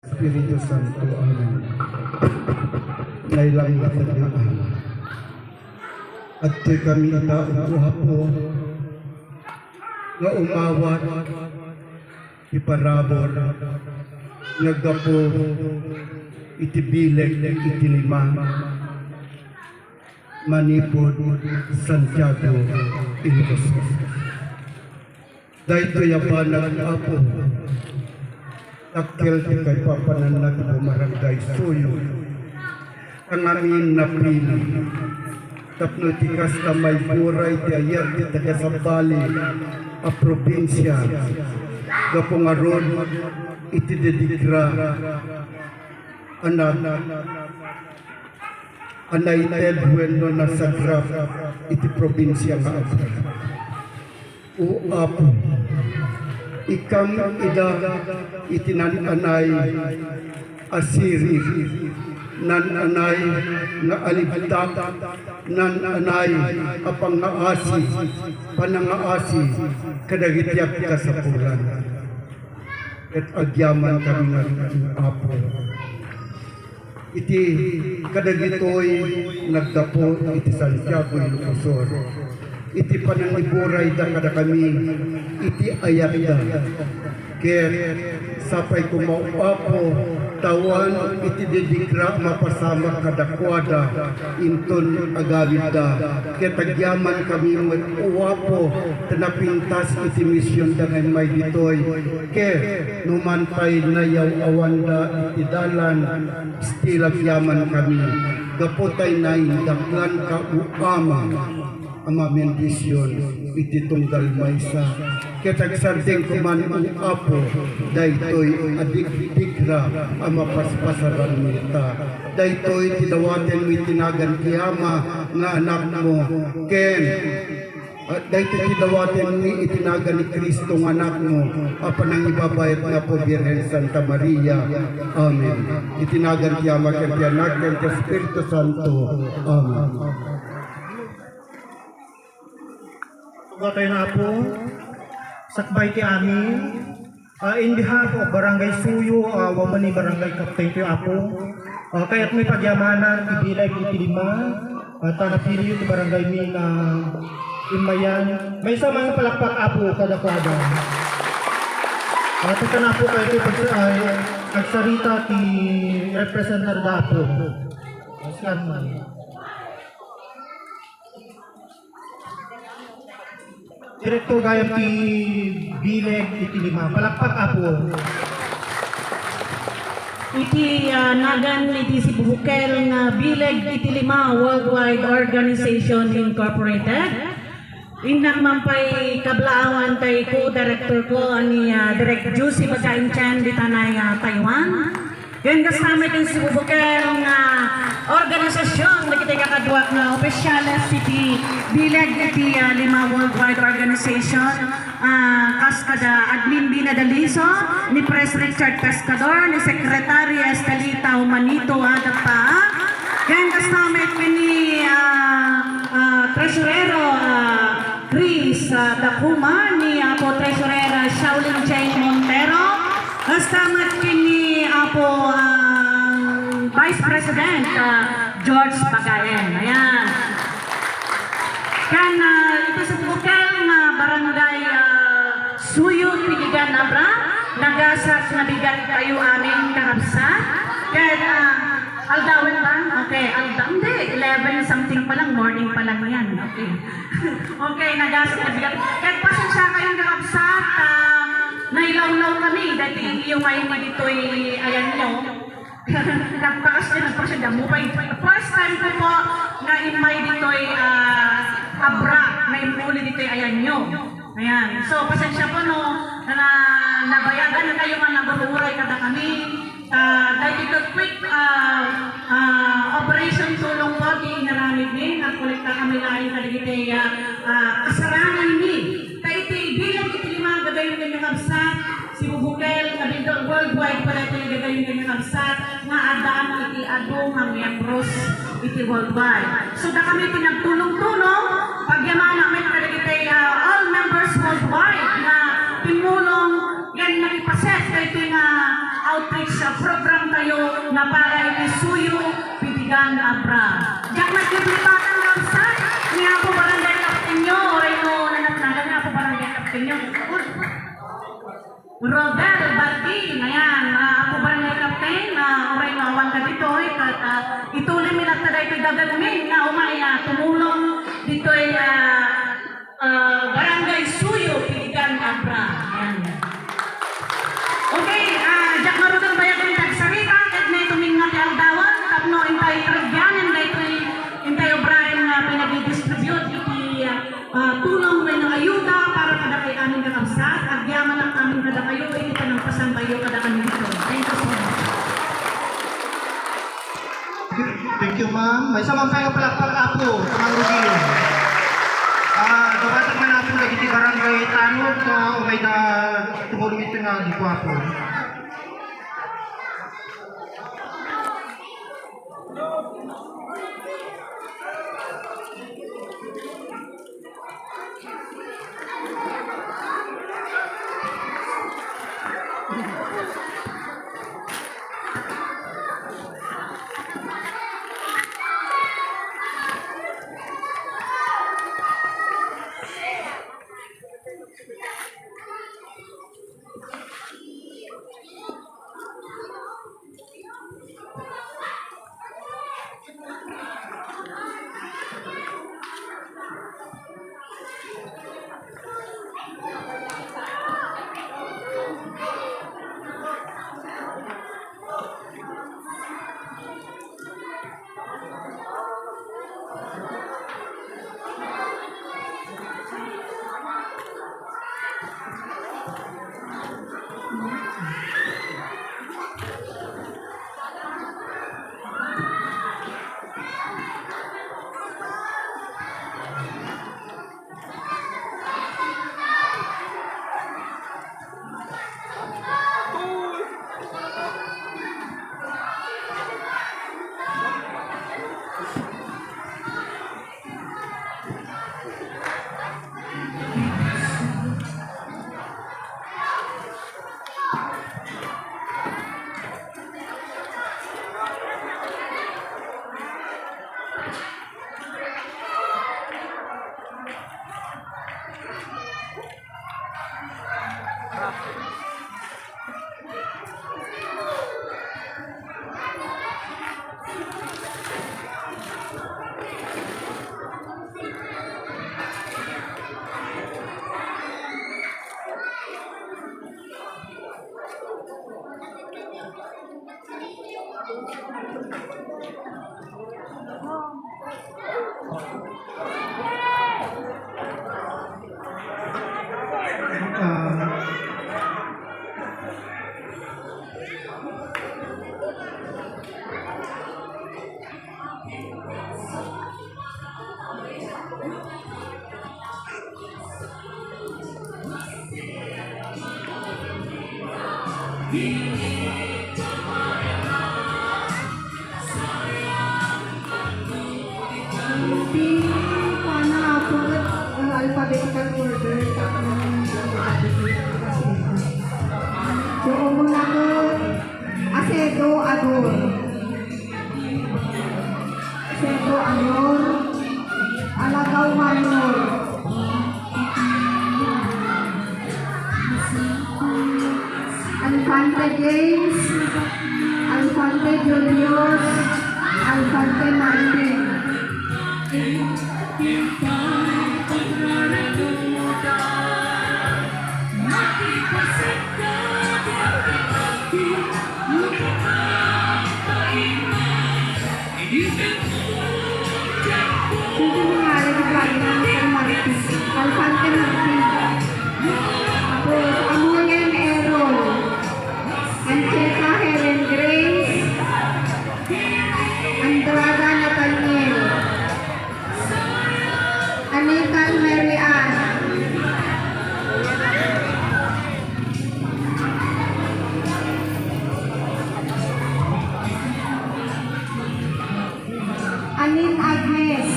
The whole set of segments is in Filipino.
Espiritu Santo, amen. Nailang lahat ng alam. At kami tauha po nga umawat iparabor nagapo itibileg itilima manipod Santiago Ilocos. Dahito yabanag apo takil ti kay papananag bumaragday suyo ang amin napili tapno tikas kamay buray ti ayat ti tagasambali a probinsya gapungaron iti dedikra anak United Bueno na sagrap iti probinsya nga apo o apo ikam ida itinananay asiri nananay nga alibdak nananay apang ngaasi panangaasi kadagityak kasapulan at agyaman kami nga apo iti kadagitoy nagdapo iti Santiago Ilocos iti panangiburay da kada kami iti ayat da kaya sapay kumauapo tawan iti dedikra mapasama kadakwada inton agawid da kaya tagyaman kami uwapo tanapintas iti misyon da ngay may ditoy kaya numantay na yaw awanda iti dalan stilagyaman kami gapotay na indaklan ka uama ama bendisyon iti tunggal maysa ketagsardeng kuman ang apo daytoy adik-dikra ama paspasaran nita daytoy tidawaten mi tinagan kiyama nga anak mo ken daytoy tidawaten mi itinagan ni Kristo nga anak mo apan ang ibabayat nga po Birhen Santa Maria amen itinagan kiyama ken ti anak ken ti Espiritu Santo amen. Gatay na po, sakbay ti amin, in behalf of Barangay Suyo, wamani Barangay Captain ti Apo, kaya't may pagyamanan, ibilay itilima, tanapili ti Barangay mi na imayan, may samang palakpak Apo kada-kada. Ito na po kayo agsarita ti representative Apo. Saan man. Direktor gayam ti bileg iti lima palakpak apo iti nagan iti si Bubukel nga bileg iti lima Worldwide Organization Incorporated innak mampay kablaawan tay co-director ko ani Direk Juicy Bagain Chan di tanay Taiwan yan kasama iti si Bubukel nga organisasyon na kita kakadwak na opisyales iti bileg iti lima Worldwide Organization kaskada admin binadaliso ni Pres Richard Pescador ni Secretary Estelita Humanito Adapa yan kasama iti ni Tresurero Chris Dakuma ni Apo Tresurera Shaolin Jane Montero kasama iti ni Apo Vice President George Bagayen. Ayan. Kan ito sa Bubukel na Barangay Suyo, Piligan, Abra, nagasat na bigat kayo aming kahapsat. Kaya aldawin ba? Okay, hindi. 11 something pa lang, morning pa lang yan. Okay. Okay, nagasat na bigat. Kaya pasensya kayong kahapsat. Nailaw-law kami. Dati yung kayo dito'y ayan nyo. Nagpakasya damo pa. First time ko po na imay dito'y abra, na imuli dito'y ayan nyo. Ayan. So, pasensya po no, na nabayagan na kayo nga nabuhuray kada kami. Dahil dito quick operation tulong po, di inaramid din. Nagkulikta kami lain kada dito'y kasarangan din. Kaya iti bilang iti limang gagayon ng kabsat, si Bubukel, kabindong worldwide pala ito yung gagayon ng kabsat, nga adaan iti adong ang miyembros iti worldwide. So na kami pinagtulong-tulong, pagyaman namin kadagitay all members worldwide na pinulong yan nagipaset kaya ito yung outreach program tayo na para isuyo pitigan abra. Jak nagkiplipatan lang sa niya po barangay kapten nyo o ino nanatnagan niya po barangay kapten nyo. Robert Baldi, ngayon, ako barangay kapten, oray mawan ka dito, ituloy minat na dito dagamin na umay tumulong dito ay barangay suyo pitigan abra. Ayan. Okay, jak marugang bayagan tagsarita, kat na itumingat ang dawan, kapno intay tragyanin na ito intay obrahin na pinag-distribute, iti tulong rin ng ayuda para kada kay aming kakabsat, agyaman ang aming kada kayo, iti panampasan kayo kada kami dito. Thank you so much. Thank you, ma'am. May samang kayo palakpak po sa mga rugilo. Dapat man natin lagi di barangay tanong na umay na tumulong ito nga di po ako. Alphabetical order so muna ko Acedo Ador Alagaw Minor Alfante James Alfante Julius Alfante Martin Alfante Martin tapos Amulian Errol Ancheta Helen Grace Andrada Nathaniel Anita Mary Ann Anin Agnes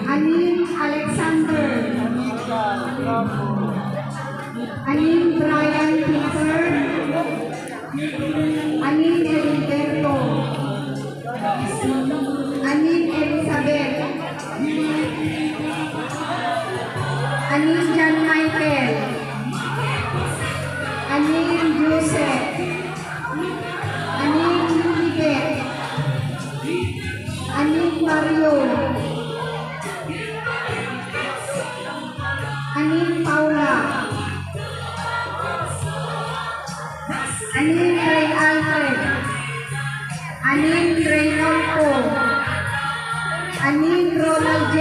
Anin Alexander Anin Ray Alfred, Anin Reynolfo, Anin Ronald J.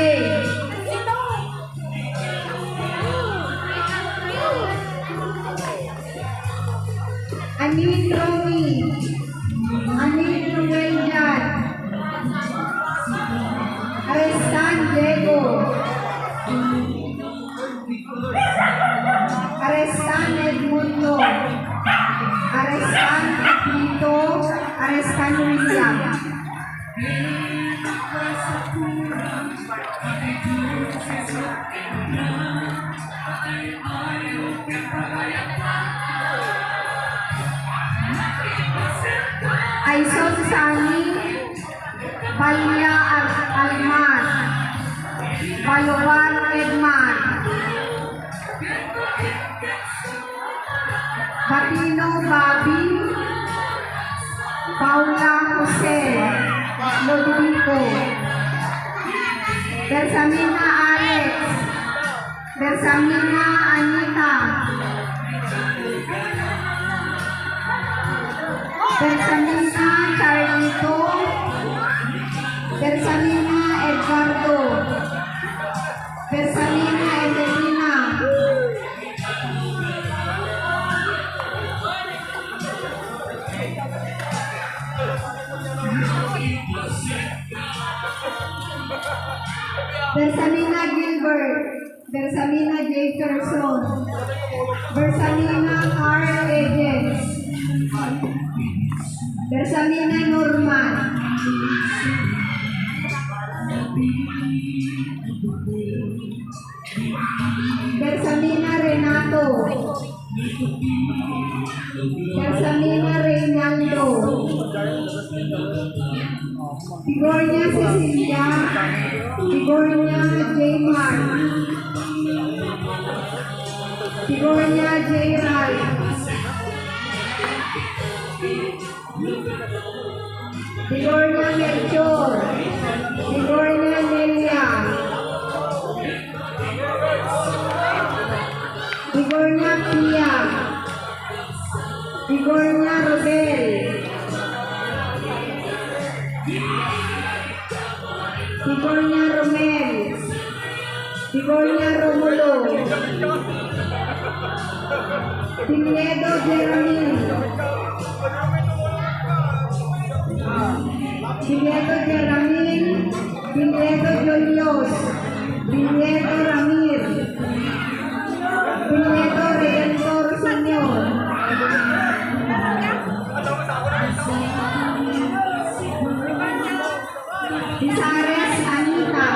Anin Romy, Anin Ruel Jan, Arestan Diego, Arestan Edmundo, Arestan Tito, Arestan William. Aison Sani, Palya Alman, Palowan Edman, Patino Babi, Paula Jose, Lodovico, Bersamina Alex, Bersamina Anita, Bersamina Carlito, Bersamina Eduardo, Bersamina Evelina, Bersamina Gilbert, Bersamina Jefferson, Bersamina Carl Agents, Bersamina Norman, Bersamina Renato, Bersamina Reynaldo, Figurnya Cecilia, Figurnya Jaymar, Figurnya Jayral, Figurnya Melchor, Figurnya Nelia, Figurnya Pia, Figurnya Rodel, Figurnya Romel, Figurnya Romulo, Pinedo Jeremy, Pinedo Jeremy, Pinedo Julius, Pinedo Ramir, Pinedo Redentor Senior, Pisares Anita,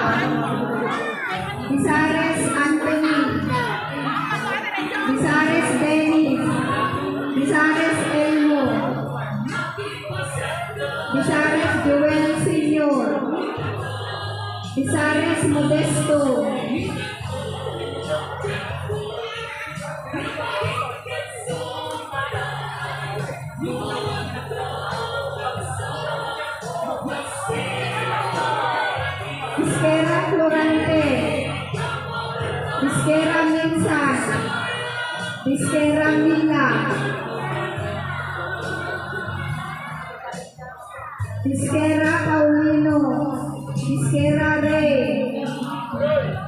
Pisares Anthony, Pisares Dennis, Pisares Elmo, Pisares Joel Senior, Pisares Modesto, Iskera Florante, Iskera Minsan, Iskera Mila, Iskera Paulino, Iskera Rey,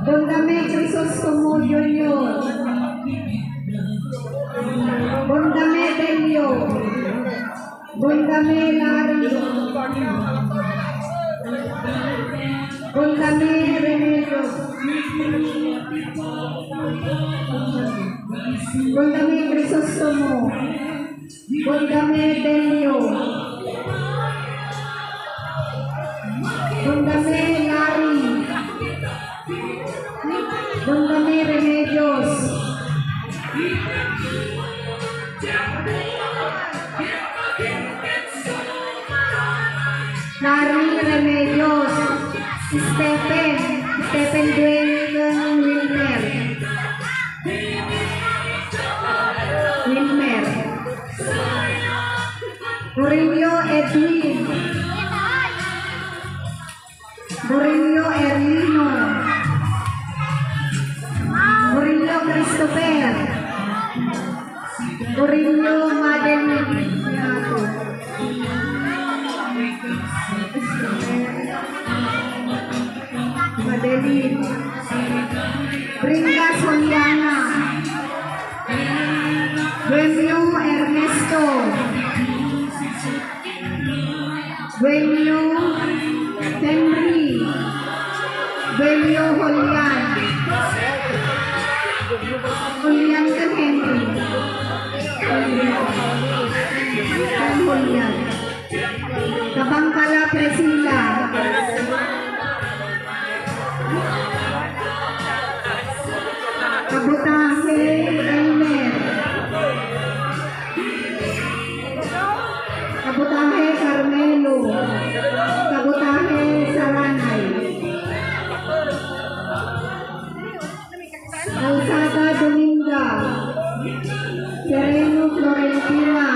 Bondame Crisostomo Junior, Bondame Delio, Bondame Lari, Bondame Remedios, Bondame Crisostomo, Bondame Delio, Bondame Lari, Bondame Remedios, Lari Remedios, Stephen Dwayne Wilmer, Murillo Edwin, Murillo Erlino, Murillo Christopher, Murillo Madeline Yato. Madeline. Bringas Juliana. Dueño Ernesto. Dueño Henry. Dueño Julian. Julian kan Henry. Kan Julian. Kabangkala Priscilla. Kabutahe Elmer. Kabutahe Carmelo. Kabutahe Saranay. Calzada Dominga. Sereno Florentina.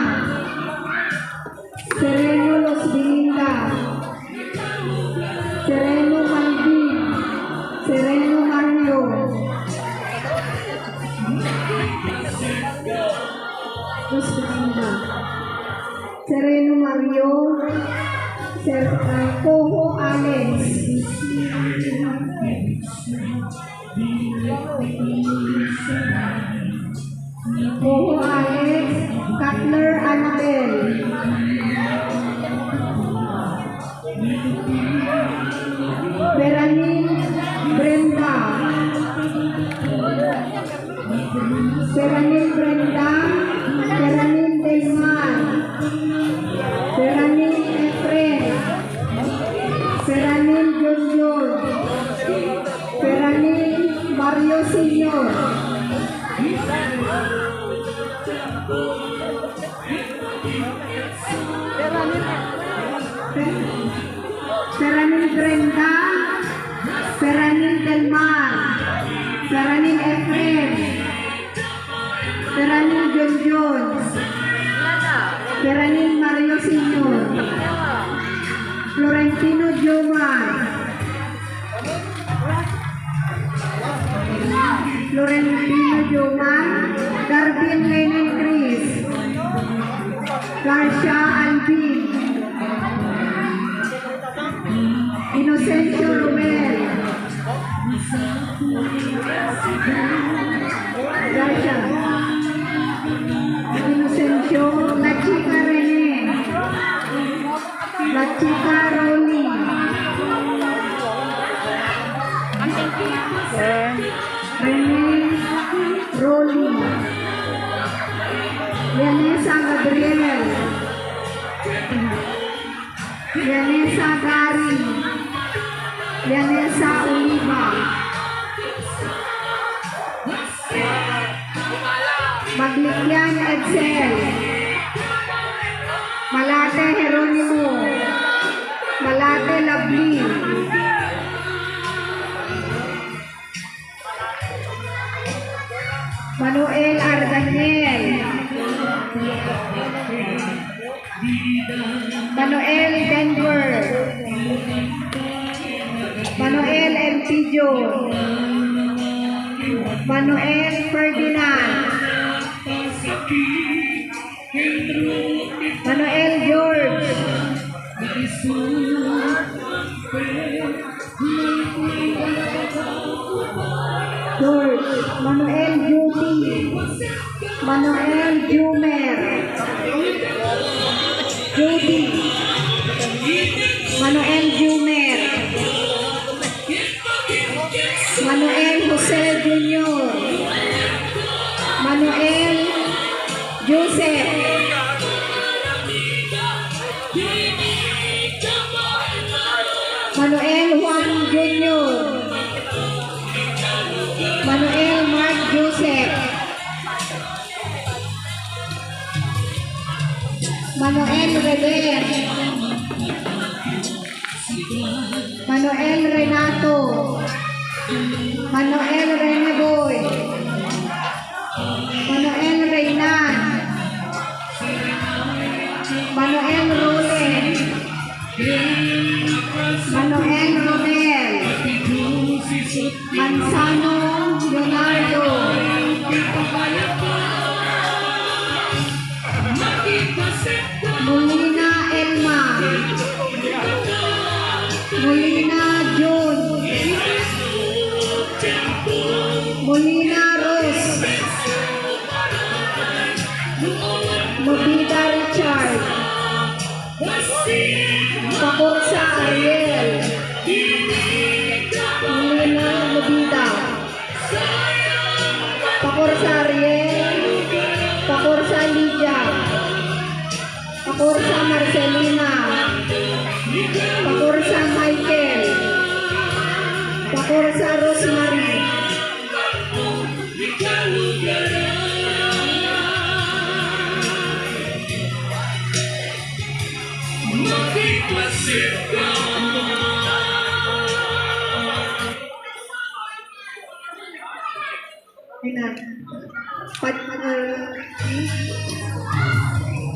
Sereno Los Belinda. Sereno Malvin. Sereno Mario. Los Belinda. Sereno Mario. Cojo Alex. Cojo Alex. Cutler Annabel. Beranin Brenda. Beranin Brenda. Beranin Delmar. Beranin Efren. Beranin Junior. Beranin Mario Senior. Beranin Brenda. Beranin Delmar. Beranin Efren. Beranin Junior. Beranin Mario Senior. Florentino Jomar. Florentino Jomar. Darwin Lennon Chris. Garcia Alvin. Inocencio Romel. Garcia. Inocencio. La Chica Rene. La Chica Roli. Rene Roli. Yanesa Gabriel. Yanesa Gary. Yanesa Oliva. Maglikian Edsel. Malate Jeronimo. Malate Lovely. Manuel Ardaniel. Manuel Denver. Manuel Elpidio. Manuel Ferdinand. Manuel George. George. Manuel Judy. Manuel Jumer. Judy. Manuel Jumer. Manuel Jose Jr. Manuel Joseph. Manuel Juan Jr. Manuel Mark Joseph. Manuel Reder. Manuel Renato. Manuel Reneboy. Manuel Reynan. Manuel Rolen. Manuel Romel. Manzano Leonardo. Nobita Richard. Pakursa Ariel. Milena Nobita. Pakursa Ariel. Pakursa Lydia. Pakursa Marcelina. Pakursa Michael. Pakursa Rosemary.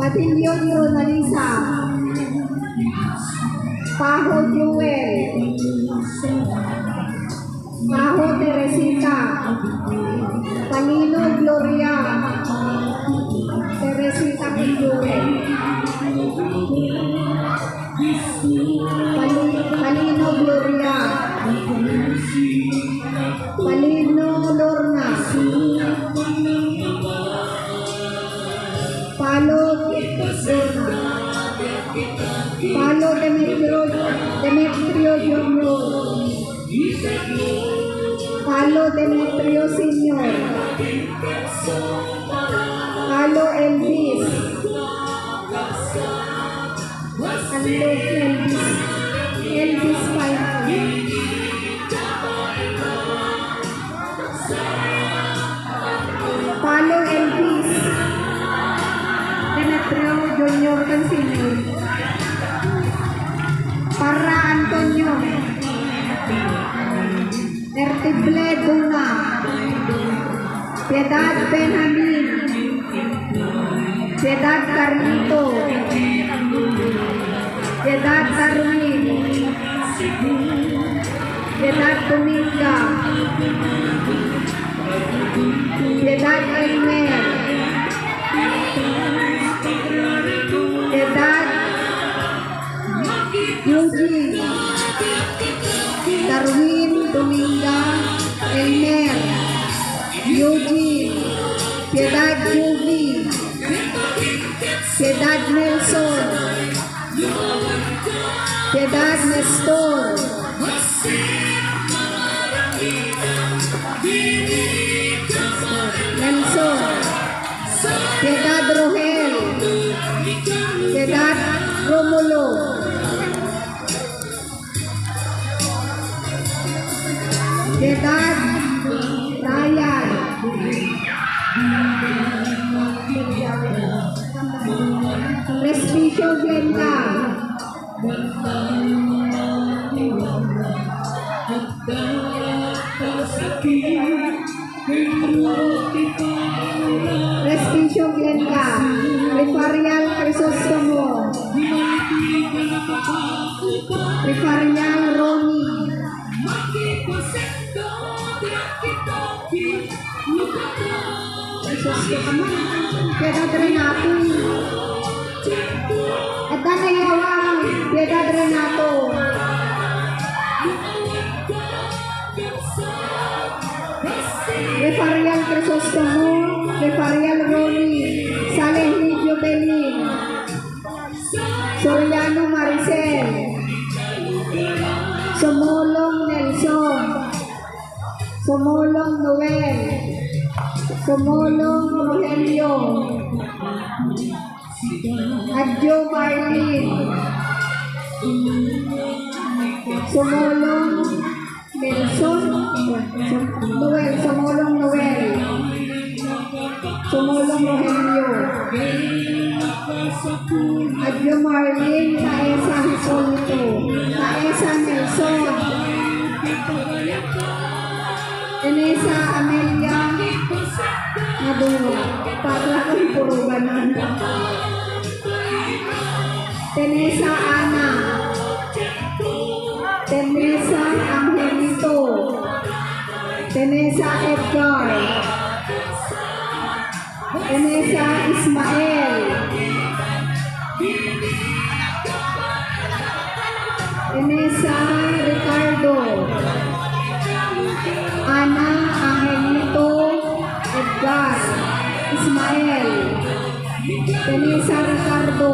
Patilyon Ronalisa. Paho Jewel. Paho Teresita. Palino Gloria. Teresita Jewel. Palino Gloria. Palino Lorna. Palo Lorna. Palo Demetrio Junior. Palo Demetrio Senior. Palo Elvis. Elvis Pineapple. Palo Elvis. Demetrio Junior dan Senior. Para Antonio. Ertible Duna. Piedad Benjamin. Piedad Carlito. Piedad Darwin. Piedad Dominga. Piedad Elmer. Piedad Eugene. Darwin Dominga Elmer. Eugene. Piedad Juvi. Piedad Nelson. Piedad Nestor. Nelson. Piedad Rogel. Piedad Romulo. Piedad Ryan. Respicio Glenda. Respicio Glenda. Rifarial Crisostomo. Rifarial Roni. Crisostomo. Piedad Renato. Eta nayawang Piedad Renato. Refarial Crisostomo. Refarial Roni. Saleh Lidio Belin. Soriano Maricel. Sumulong Nelson. Sumulong Noel. Sumulong Rogelio. Adjo Marlin. Sumulong Nelson. Noel. Sumulong Noel. Sumulong Rogelio. Adjo Marlin. Taesa Hisolito. Taesa Nelson. Teresa Amelia Maduro. Para kang purubanan. Teresa Ana. Teresa Angelito. Teresa Edgar. Teresa Ismael. Teresa Ricardo. Ana Angelito Edgar Ismael. Vanessa Ricardo.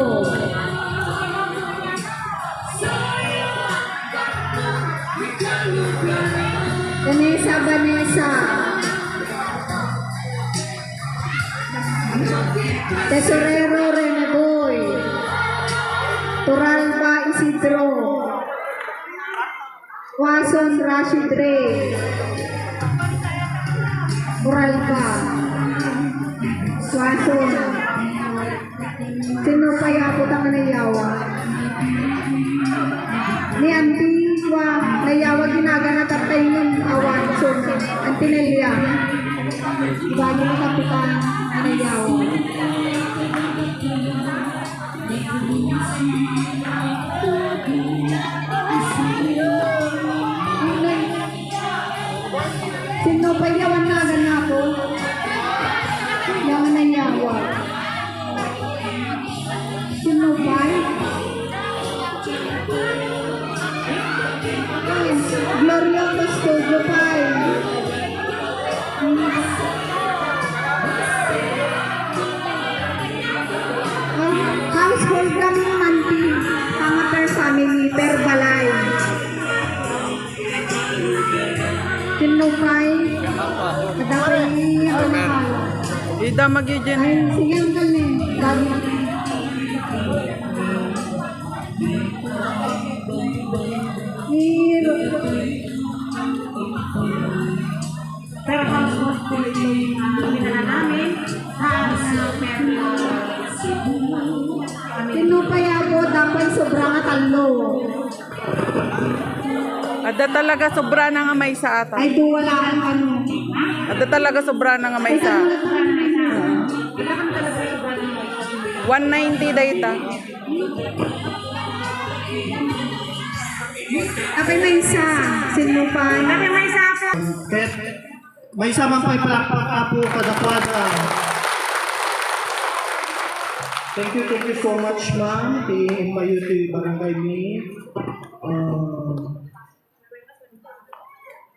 Vanessa. Tesorero Reneboy. Turalba Isidro. Wason Rashid Rey. Turalba. Wason. Sino kaya po tanga nayawa? Ni Antigua nayawa ginaganat at tayo ng awan. So, Antinelia. Bago na kapitan nayawa. Sino pa yawan na ako? Yawan nayawa. Sino ba? Gloria Custodio pa. Household kami manti. Mga per family, per balay. Sino ba? Kadapay niya ka na. Ida mag-jen. Ay, sige ang galing. Lagi. Pero household po itong ginala namin. Sino kaya po dapat sobrang atalo? Ada talaga sobra na nga may sa ata. Ay, wala ang ano. Ada talaga sobra na nga may sa. 190 data. Apay may isa. Sino pa? Kami may sasa. Kaya may samang palakpak apo kadakwada. Thank you so much, ma'am. Tiin mayo ti barangay ni.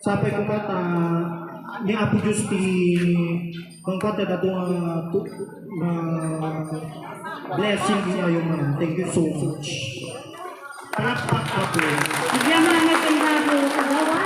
Sampai ko kata ni Apo Diyos ti kung kata na itong blessing niya yung ma'am. Thank you so much. Palakpak Apo. Bigyan mo lang nagkandado sa gawa.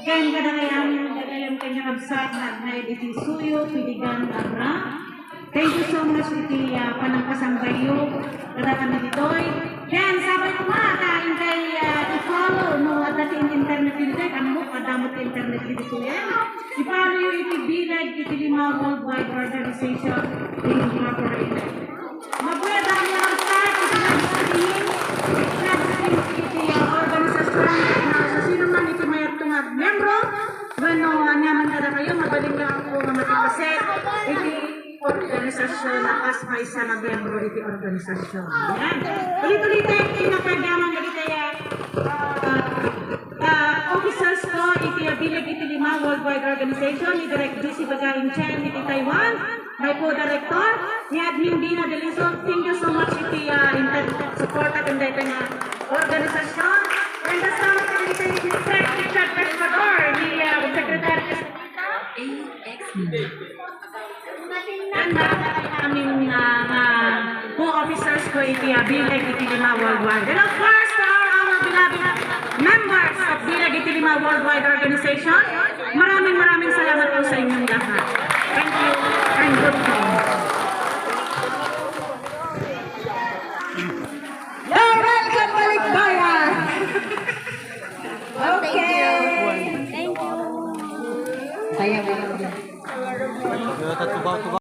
Kaya kadang-kadang kanya kabsat na iti suyo, piligan abra. Thank you so much iti panangkasang bayo. Kada kami ditoy. Yan, sabay ko nga, kain kay i-follow no at dati internet dito ano mo, kadamot internet dito yan. I-follow yung iti bilag, iti lima worldwide organization incorporated. Mabuya dami ang start, iti nagsasabihin, iti organisasyon na sa sino man iti mayat tungag membro, bueno, anyaman kada kayo, magaling lang ako nga matikaset, iti organisasyon na kasmay sa na membro iti organisasyon. Yan. Ulit-ulit tayo pinakagaman na kaya officers ko iti bilag iti lima worldwide organization ni Direct GC Bagain Chen iti Taiwan, may co-director ni Admin Dina Delisol. Thank you so much iti support at ang dito na organisasyon. And the summit iti Richard Pescador ni Secretary ang aming co-officers ko iti bilag iti lima worldwide. And of course, to our beloved members of bilag iti lima worldwide organization, maraming salamat po sa inyong lahat. Thank you.